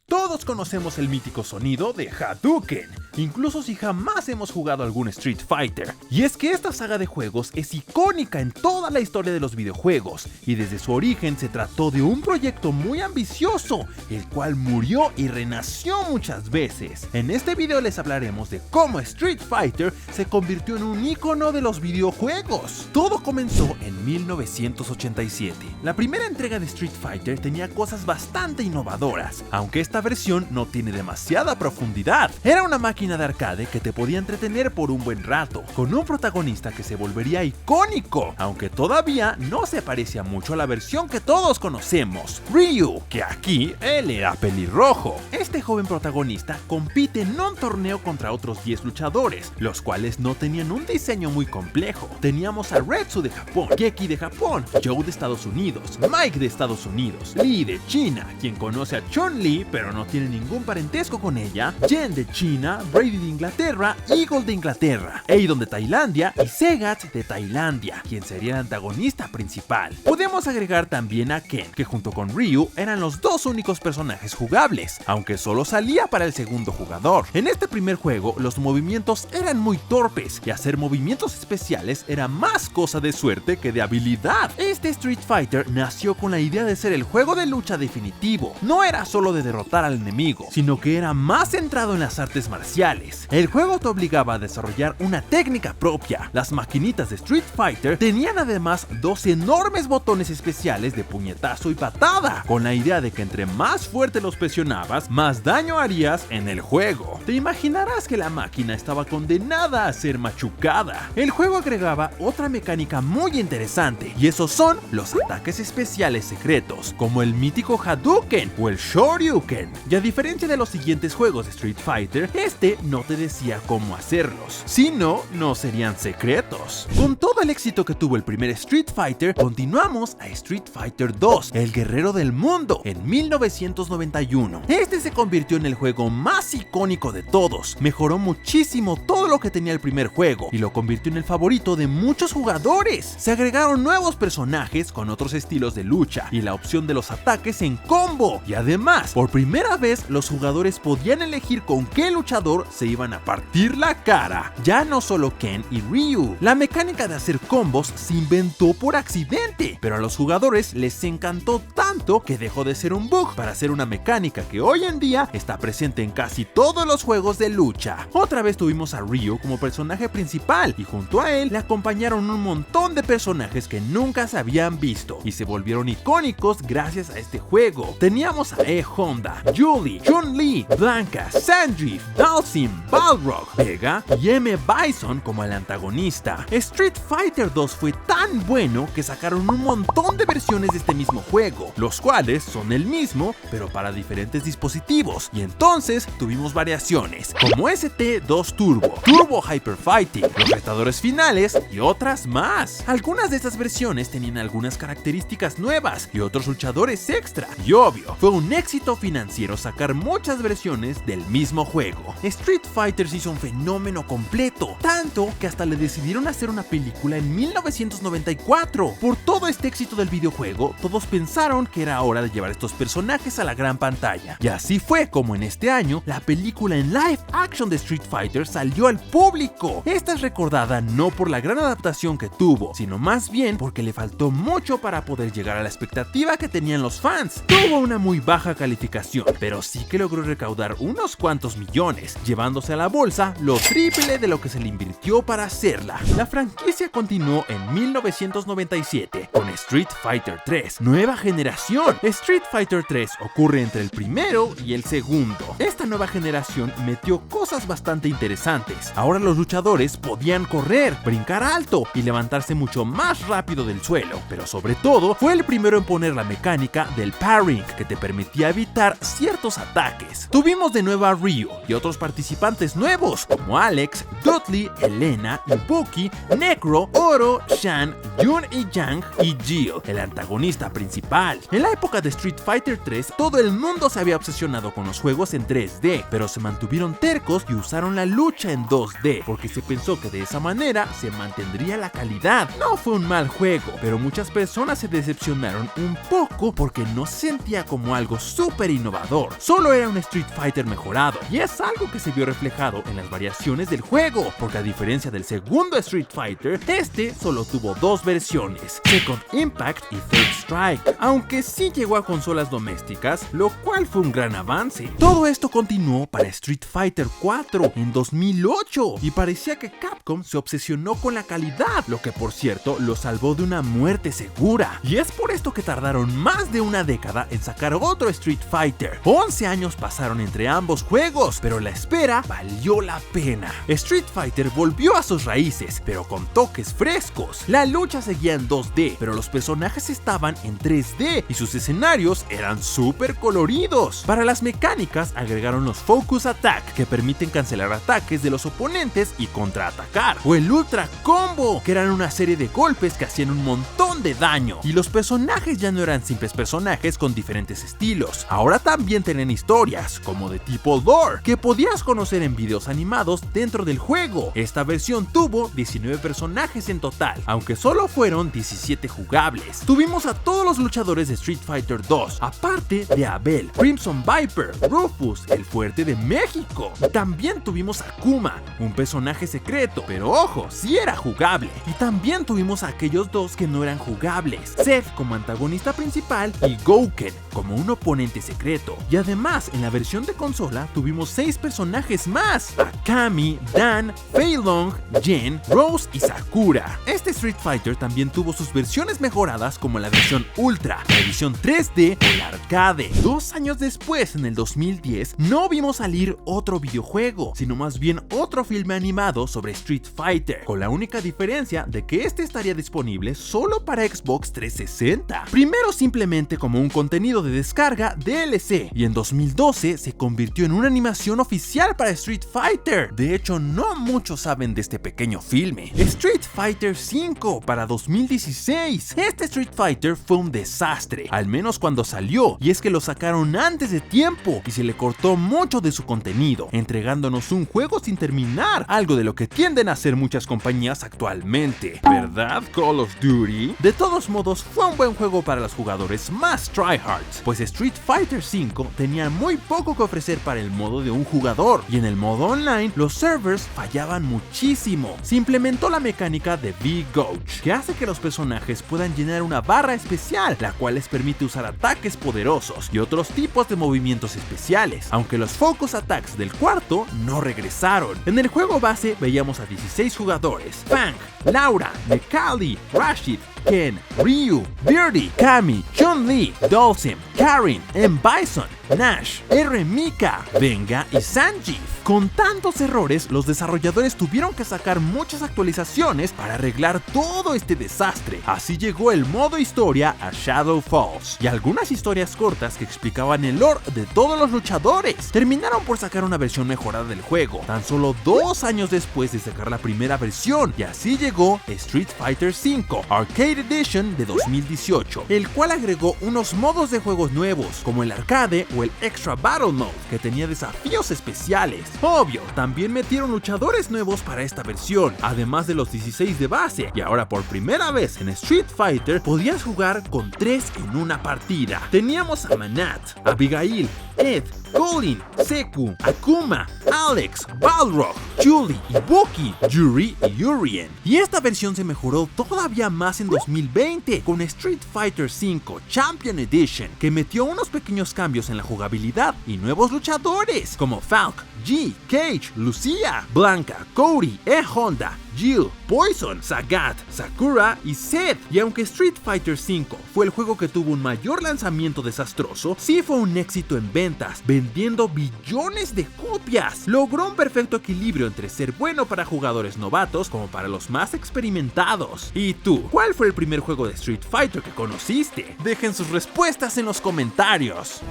Todos conocemos el mítico sonido de Hadouken, incluso si jamás hemos jugado algún Street Fighter. Y es que esta saga de juegos es icónica en toda la historia de los videojuegos, y desde su origen se trató de un proyecto muy ambicioso, el cual murió y renació muchas veces. En este video les hablaremos de cómo Street Fighter se convirtió en un ícono de los videojuegos. Todo comenzó en 1987. La primera entrega de Street Fighter tenía cosas bastante innovadoras, aunque esta versión no tiene demasiada profundidad. Era una máquina de arcade que te podía entretener por un buen rato, con un protagonista que se volvería icónico, aunque todavía no se parecía mucho a la versión que todos conocemos, Ryu, que aquí él era pelirrojo. Este joven protagonista compite en un torneo contra otros 10 luchadores, los cuales no tenían un diseño muy complejo. Teníamos a Retsu de Japón, Geki de Japón, Joe de Estados Unidos, Mike de Estados Unidos, Lee de China, quien conoce a Chun-Li pero no tiene ningún parentesco con ella, Jen de China, Brady de Inglaterra, Eagle de Inglaterra, Eidon de Tailandia y Sagat de Tailandia, quien sería el antagonista principal. Podemos agregar también a Ken, que junto con Ryu eran los dos únicos personajes jugables, aunque solo salía para el segundo jugador. En este primer juego los movimientos eran muy torpes y hacer movimientos especiales era más cosa de suerte que de habilidad. Este Street Fighter nació con la idea de ser el juego de lucha definitivo. No era solo de derrotar al enemigo, sino que era más centrado en las artes marciales. El juego te obligaba a desarrollar una técnica propia. Las maquinitas de Street Fighter tenían además dos enormes botones especiales de puñetazo y patada, con la idea de que entre más fuerte los presionabas, más daño harías en el juego. Te imaginarás que la máquina estaba condenada a ser machucada. El juego agregaba otra mecánica muy interesante, y esos son los ataques especiales secretos, como el mítico Hadouken o el Shoryuken. Y a diferencia de los siguientes juegos de Street Fighter, este no te decía cómo hacerlos, si no, no serían secretos. Con todo el éxito que tuvo el primer Street Fighter, continuamos a Street Fighter 2, el guerrero del mundo, en 1991. Este se convirtió en el juego más icónico de todos, mejoró muchísimo todo lo que tenía el primer juego y lo convirtió en el favorito de muchos jugadores. Se agregaron nuevos personajes con otros estilos de lucha y la opción de los ataques en combo, y además, por primera vez los jugadores podían elegir con qué luchador se iban a partir la cara, ya no solo Ken y Ryu. La mecánica de hacer combos se inventó por accidente, pero a los jugadores les encantó tanto que dejó de ser un bug para ser una mecánica que hoy en día está presente en casi todos los juegos de lucha. Otra vez tuvimos a Ryu como personaje principal y junto a él le acompañaron un montón de personajes que nunca se habían visto y se volvieron icónicos gracias a este juego. Teníamos a E-Honda, Julie, Chun-Li, Blanca, Sandrift, Dhalsim, Balrog, Vega y M. Bison como el antagonista. Street Fighter 2 fue tan bueno que sacaron un montón de versiones de este mismo juego, los cuales son el mismo pero para diferentes dispositivos, y entonces tuvimos variaciones como ST2 Turbo, Turbo Hyper Fighting, los retadores finales y otras más. Algunas de estas versiones tenían algunas características nuevas y otros luchadores extra, y obvio, fue un éxito financiero sacar muchas versiones del mismo juego. Street Fighter se hizo un fenómeno completo, tanto que hasta le decidieron hacer una película en 1994. Por todo este éxito del videojuego, todos pensaron que era hora de llevar estos personajes a la gran pantalla, y así fue como en este año la película en live action de Street Fighter salió al público. Esta es recordada no por la gran adaptación que tuvo, sino más bien porque le faltó mucho para poder llegar a la expectativa que tenían los fans. Tuvo una muy baja calificación, pero sí que logró recaudar unos cuantos millones, llevándose a la bolsa lo triple de lo que se le invirtió para hacerla. La franquicia continuó en 1997 con Street Fighter 3, nueva generación. Street Fighter 3 ocurre entre el primero y el segundo. Esta nueva generación metió cosas bastante interesantes. Ahora los luchadores podían correr, brincar alto y levantarse mucho más rápido del suelo, pero sobre todo fue el primero en poner la mecánica del parrying, que te permitía evitar ciertos estos ataques. Tuvimos de nuevo a Ryu y otros participantes nuevos como Alex, Dudley, Elena, Ibuki, Necro, Oro, Shan, Jun y Yang y Jill, el antagonista principal. En la época de Street Fighter 3, todo el mundo se había obsesionado con los juegos en 3D, pero se mantuvieron tercos y usaron la lucha en 2D, porque se pensó que de esa manera se mantendría la calidad. No fue un mal juego, pero muchas personas se decepcionaron un poco porque no se sentía como algo súper innovador. Solo era un Street Fighter mejorado, y es algo que se vio reflejado en las variaciones del juego, porque a diferencia del segundo Street Fighter, este solo tuvo dos versiones, Second Impact y Third Strike, aunque sí llegó a consolas domésticas, lo cual fue un gran avance. Todo esto continuó para Street Fighter 4 en 2008, y parecía que Capcom se obsesionó con la calidad, lo que por cierto lo salvó de una muerte segura. Y es por esto que tardaron más de una década en sacar otro Street Fighter. 11 años pasaron entre ambos juegos, pero la espera valió la pena. Street Fighter volvió a sus raíces, pero con toques frescos. La lucha seguía en 2D, pero los personajes estaban en 3D y sus escenarios eran súper coloridos. Para las mecánicas agregaron los Focus Attack, que permiten cancelar ataques de los oponentes y contraatacar, o el Ultra Combo, que eran una serie de golpes que hacían un montón de daño. Y los personajes ya no eran simples personajes con diferentes estilos, ahora también tenían historias, como de tipo lore, que podías conocer en videos animados dentro del juego. Esta versión tuvo 19 personajes en total, aunque solo fueron 17 jugables. Tuvimos a todos los luchadores de Street Fighter 2, aparte de Abel, Crimson Viper, Rufus, el fuerte de México. También tuvimos a Kuma, un personaje secreto, pero ojo, sí era jugable. Y también tuvimos a aquellos dos que no eran jugables, Seth como antagonista principal y Gouken como un oponente secreto. Y además, en la versión de consola tuvimos 6 personajes más: a Kami, Dan, Fei Long, Jen, Rose y Sakura. Este Street Fighter también tuvo sus versiones mejoradas, como la versión Ultra, la edición 3D o la arcade. 2 años después, en el 2010, no vimos salir otro videojuego, sino más bien otro filme animado sobre Street Fighter, con la única diferencia de que este estaría disponible solo para Xbox 360. Primero simplemente como un contenido de descarga DLC, y en 2012 se convirtió en una animación oficial para Street Fighter. De hecho, no muchos saben de este pequeño filme. Street Fighter 5 para 2016. Este Street Fighter fue un desastre, al menos cuando salió, y es que lo sacaron antes de tiempo y se le cortó mucho de su contenido, entregándonos un juego sin terminar, algo de lo que tienden a hacer muchas compañías actualmente, ¿verdad, Call of Duty? De todos modos, fue un buen juego para los jugadores más tryhards, pues Street Fighter 5 tenía muy poco que ofrecer para el modo de un jugador, y en el modo online los servers fallaban muchísimo. Se implementó la mecánica de V-Gouge, que hace que los personajes puedan llenar una barra especial, la cual les permite usar ataques poderosos y otros tipos de movimientos especiales, aunque los Focus Attacks del cuarto no regresaron. En el juego base veíamos a 16 jugadores: Fang, Laura, Nekali, Rashid, Ken, Ryu, Birdie, Kami, Chun-Li, Dhalsim, Karin, M. Bison, Nash, R. Mika, Venga y Sanjeev. Con tantos errores, los desarrolladores tuvieron que sacar muchas actualizaciones para arreglar todo este desastre. Así llegó el modo historia a Shadow Falls, y algunas historias cortas que explicaban el lore de todos los luchadores. Terminaron por sacar una versión mejorada del juego, tan solo 2 años después de sacar la primera versión, y así llegó Street Fighter V Arcade Edition de 2018, el cual agregó unos modos de juegos nuevos, como el arcade o el Extra Battle Mode, que tenía desafíos especiales. Obvio, también metieron luchadores nuevos para esta versión, además de los 16 de base, y ahora por primera vez en Street Fighter podías jugar con 3 en una partida. Teníamos a Manat, Abigail, Ed, Colin, Seku, Akuma, Alex, Balrog, Julie, Ibuki, Yuri y Urien. Y esta versión se mejoró todavía más en 2020 con Street Fighter V Champion Edition, que metió unos pequeños cambios en la jugabilidad y nuevos luchadores como Falk, G, Cage, Lucia, Blanca, Cody, E-Honda, Jill, Poison, Sagat, Sakura y Seth. Y aunque Street Fighter V fue el juego que tuvo un mayor lanzamiento desastroso, sí fue un éxito en ventas, vendiendo billones de copias. Logró un perfecto equilibrio entre ser bueno para jugadores novatos como para los más experimentados. ¿Y tú? ¿Cuál fue el primer juego de Street Fighter que conociste? Dejen sus respuestas en los comentarios.